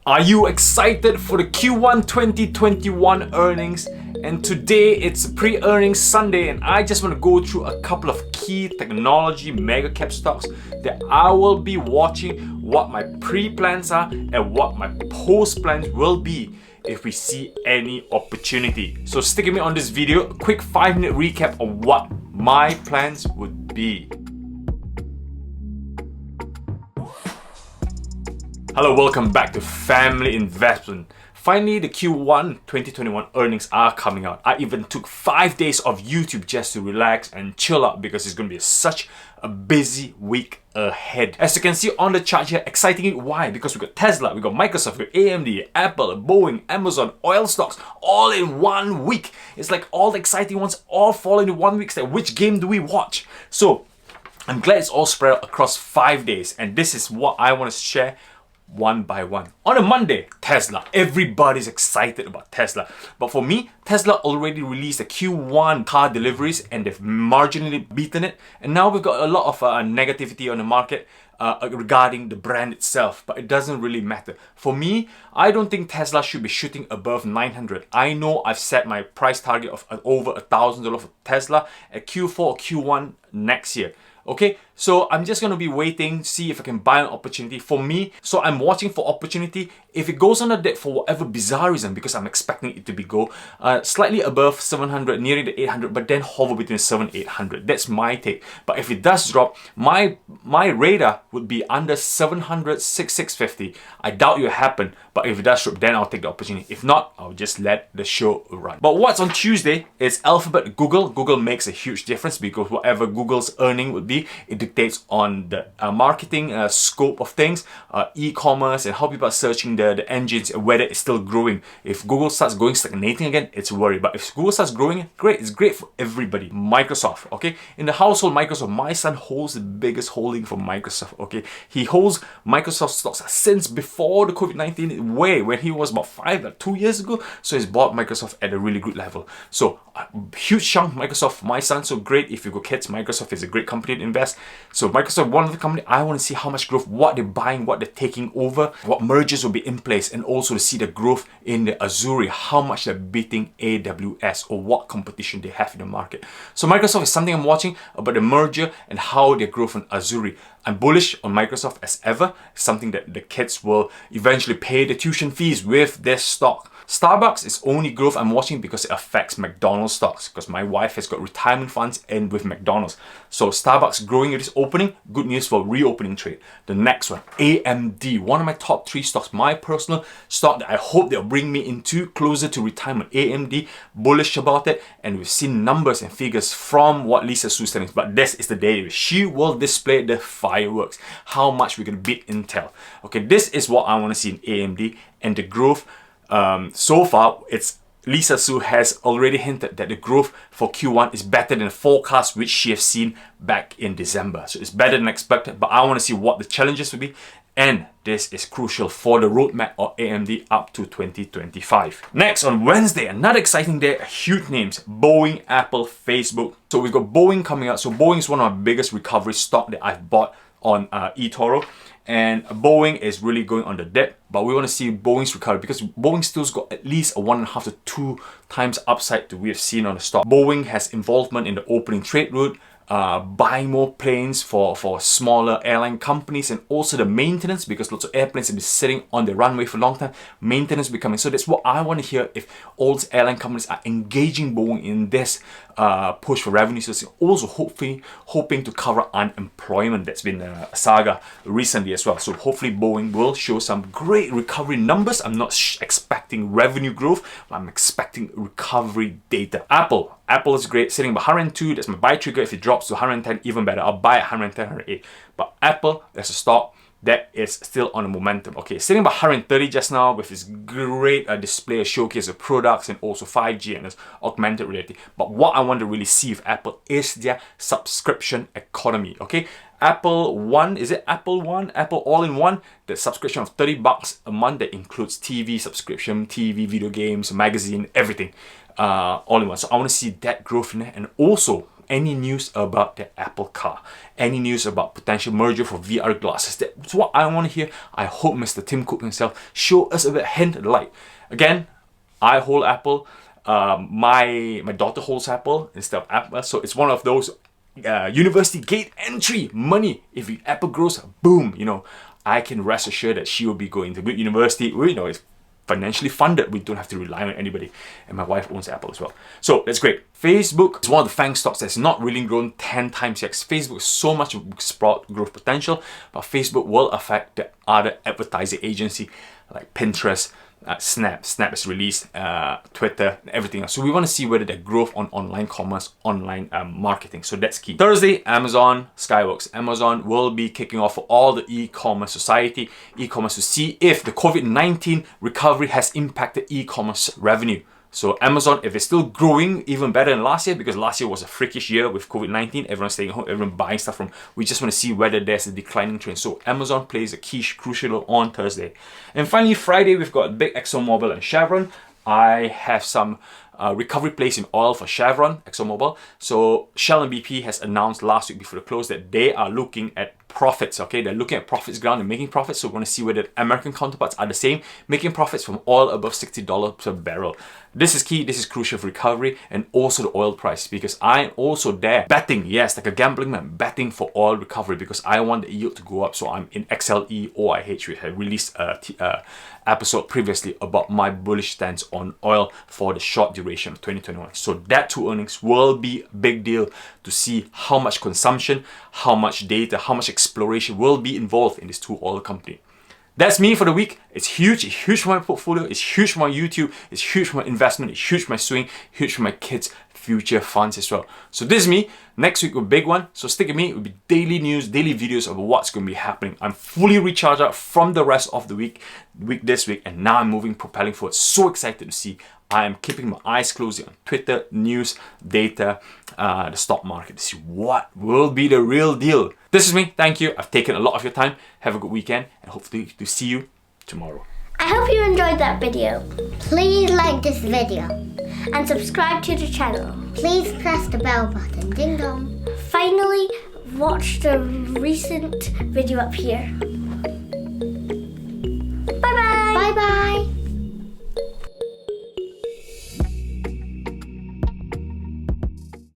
Are you excited for the Q1 2021 earnings? And today it's pre-earnings Sunday and I just want to go through a couple of key technology mega cap stocks that I will be watching, what my pre-plans are and what my post-plans will be if we see any opportunity. So stick with me on this video, a quick 5-minute recap of what my plans would be. Hello, welcome back to Family Investment. Finally, the Q1 2021 earnings are coming out. I even took 5 days of YouTube just to relax and chill out because it's going to be such a busy week ahead. As you can see on the chart here, excitingly, why? Because we got Tesla, we got Microsoft, we got AMD, Apple, Boeing, Amazon, oil stocks, all in 1 week. It's like all the exciting ones all fall into 1 week. So which game do we watch? So I'm glad it's all spread out across 5 days, and this is what I want to share one by one. On a Monday, Tesla. Everybody's excited about Tesla. But for me, Tesla already released the Q1 car deliveries and they've marginally beaten it. And now we've got a lot of negativity on the market regarding the brand itself. But it doesn't really matter. For me, I don't think Tesla should be shooting above 900. I know I've set my price target of over $1,000 for Tesla at Q4 or Q1 next year. Okay, so I'm just gonna be waiting to see if I can buy an opportunity for me. So I'm watching for opportunity. If it goes under that for whatever bizarre reason, because I'm expecting it to be slightly above 700, nearing the 800, but then hover between 700 and 800. That's my take. But if it does drop, my radar would be under 700, 650. I doubt it will happen, but if it does drop, then I'll take the opportunity. If not, I'll just let the show run. But what's on Tuesday is Alphabet Google. Google makes a huge difference because whatever Google's earning would be, it dictates on the marketing scope of things, e-commerce, and how people are searching the engines and whether it's still growing. If Google starts going stagnating again, it's a worry. But if Google starts growing, great. It's great for everybody. Microsoft, okay? In the household Microsoft, my son holds the biggest holding for Microsoft, okay? He holds Microsoft stocks since before the COVID-19 way, when he was about 2 years ago. So he's bought Microsoft at a really good level. So a huge chunk Microsoft for my son. So great if you got kids. Microsoft is a great company to invest. So Microsoft, one of the company, I want to see how much growth, what they're buying, what they're taking over, what mergers will be in place, and also to see the growth in the Azure, how much they're beating AWS or what competition they have in the market. So Microsoft is something I'm watching about the merger and how they grow on Azure. I'm bullish on Microsoft as ever, something that the kids will eventually pay the tuition fees with their stock. Starbucks is only growth I'm watching because it affects McDonald's stocks, because my wife has got retirement funds in with McDonald's. So Starbucks growing at this opening, good news for reopening trade. The next one, AMD, one of my top 3 stocks, my personal stock that I hope they'll bring me into closer to retirement. AMD, bullish about it, and we've seen numbers and figures from what Lisa Su's telling us, but this is the day she will display the fireworks, how much we're going to beat Intel. Okay, this is what I want to see in AMD, and the growth. So far, Lisa Su has already hinted that the growth for Q1 is better than the forecast which she has seen back in December. So it's better than expected, but I want to see what the challenges will be. And this is crucial for the roadmap of AMD up to 2025. Next, on Wednesday, another exciting day, huge names, Boeing, Apple, Facebook. So we've got Boeing coming out. So Boeing is one of my biggest recovery stock that I've bought on eToro. And Boeing is really going on the dip, but we want to see Boeing's recovery because Boeing still's got at least a 1.5 to 2 times upside that we have seen on the stock. Boeing has involvement in the opening trade route, buying more planes for smaller airline companies, and also the maintenance, because lots of airplanes have been sitting on the runway for a long time. Maintenance becoming. So that's what I want to hear, if all these airline companies are engaging Boeing in this push for revenue. So also hoping to cover unemployment. That's been a saga recently as well. So hopefully Boeing will show some great recovery numbers. I'm not expecting revenue growth, but I'm expecting recovery data. Apple is great, sitting about 102. That's my buy trigger. If it drops to 110, even better. I'll buy at 110, 108. But Apple, there's a stock that is still on the momentum. Okay, sitting about 130 just now with this great display, a showcase of products and also 5G and this augmented reality. But what I want to really see with Apple is their subscription economy. Okay, Apple One, is it Apple One? Apple All-in-One, the subscription of $30 a month that includes TV subscription, TV, video games, magazine, everything. All in one. So I want to see that growth in there. And also, any news about the Apple car, any news about potential merger for VR glasses. That's what I want to hear. I hope Mr. Tim Cook himself show us a bit hint of light. Again, I hold Apple. My daughter holds Apple instead of Apple, so it's one of those university gate entry money. If Apple grows, boom, you know, I can rest assured that she will be going to good university. You know, it's financially funded. We don't have to rely on anybody. And my wife owns Apple as well. So that's great. Facebook is one of the FANG stocks that's not really grown 10 times yet. Facebook has so much sprout growth potential, but Facebook will affect the other advertising agency like Pinterest, Snap has released, Twitter, everything else. So we want to see whether the growth on online commerce, online marketing. So that's key. Thursday, Amazon Skyworks. Amazon will be kicking off for all the e-commerce society, e-commerce, to see if the COVID-19 recovery has impacted e-commerce revenue. So Amazon, if it's still growing even better than last year, because last year was a freakish year with COVID-19, everyone staying home, everyone buying stuff from, we just want to see whether there's a declining trend. So Amazon plays a key, crucial role on Thursday. And finally, Friday, we've got big ExxonMobil and Chevron. I have some recovery plays in oil for Chevron, ExxonMobil. So Shell and BP has announced last week before the close that they are looking at profits, okay? They're looking at profits ground and making profits. So we're going to see whether American counterparts are the same, making profits from oil above $60 per barrel. This is key, this is crucial for recovery, and also the oil price, because I'm also there betting, yes, like a gambling man, betting for oil recovery, because I want the yield to go up. So I'm in XLE OIH. We have released a episode previously about my bullish stance on oil for the short duration of 2021. So that two earnings will be a big deal to see how much consumption, how much data, how much exploration will be involved in this two oil company. That's me for the week. It's huge for my portfolio, it's huge for my YouTube, it's huge for my investment, it's huge for my swing, huge for my kids' future funds as well. So this is me. Next week will be a big one. So stick with me. It will be daily news, daily videos of what's going to be happening. I'm fully recharged out from the rest of the week this week, and now I'm moving, propelling forward. So excited to see. I am keeping my eyes closed on Twitter, news, data, the stock market to see what will be the real deal. This is me. Thank you. I've taken a lot of your time. Have a good weekend, and hopefully to see you tomorrow. I hope you enjoyed that video. Please like this video and subscribe to the channel. Please press the bell button. Ding dong. Finally, watch the recent video up here.